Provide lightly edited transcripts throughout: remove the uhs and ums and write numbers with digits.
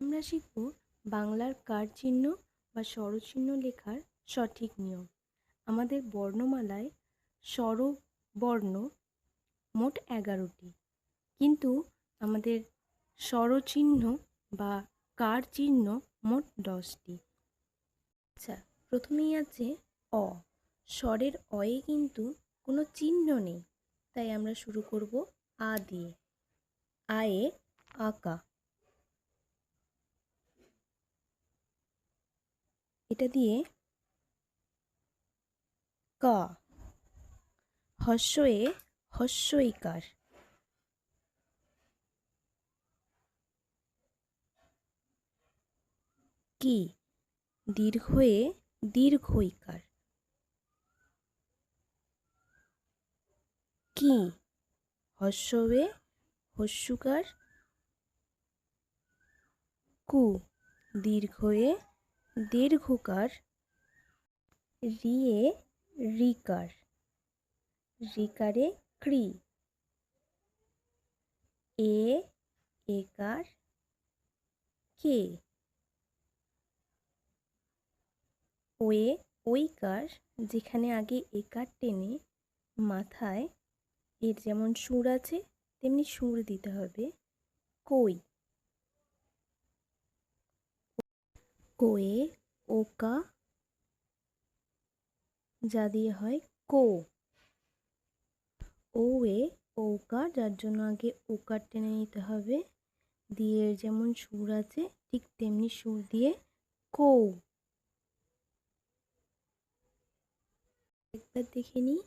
আমরা শিখব বাংলার কার চিহ্ন বা স্বরচিহ্ন লেখার সঠিক নিয়ম। আমাদের বর্ণমালায় স্বরবর্ণ মোট 11টি, কিন্তু আমাদের স্বরচিহ্ন বা কার চিহ্ন মোট 10টি। আচ্ছা, প্রথমেই আছে অ। স্বরের অয়ে কিন্তু কোনো চিহ্ন নেই, তাই আমরা শুরু করব আ দিয়ে। আয়ে আঁকা, এটা দিয়ে কা। হস্যয়ে হস্যইকার, কি। দীর্ঘয়ে দীর্ঘইকার, কি। হস্যয়ে হস্যুকার, কু। দীর্ঘয়ে দীর্ঘকার, রিয়ে রিকার, রিকারে ক্রি। এ একার, কে। ওয়ে ওইকার, যেখানে আগে একার টেনে মাথায় এর যেমন সুর আছে তেমনি সুর দিতে হবে, কই। কোয়ে ওকা, যা দিয়ে হয় কো। ওয়ে ওকা, যার জন্য আগে ওকার টেনে নিতে হবে, দিয়ে এর যেমন সুর আছে ঠিক তেমনি সুর দিয়ে কৌ। একবার দেখে নিই।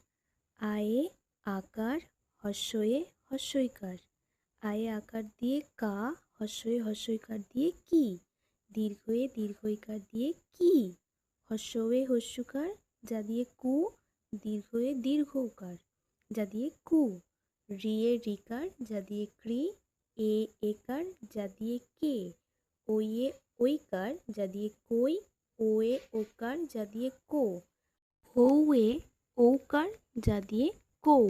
আয়ে আকার, হস্যয়ে হস্যইকার। আয়ে আকার দিয়ে কা, হস্যয়ে হস্যইকার দিয়ে কি। দীর্ঘয়ে দীর্ঘইকার দিয়ে কি। হস্যয়ে হস্যুকার, যা দিয়ে কু। দীর্ঘয়ে দীর্ঘকার, যা দিয়ে কু। রিয়ে রিকার, যা দিয়ে ক্রি। এ একার, যা দিয়ে কে। ওয়ে ওইকার, যা দিয়ে কই। ওয়ে ওকার, যা দিয়ে কো। ওয়ে ঔকার, যা দিয়ে কৌ।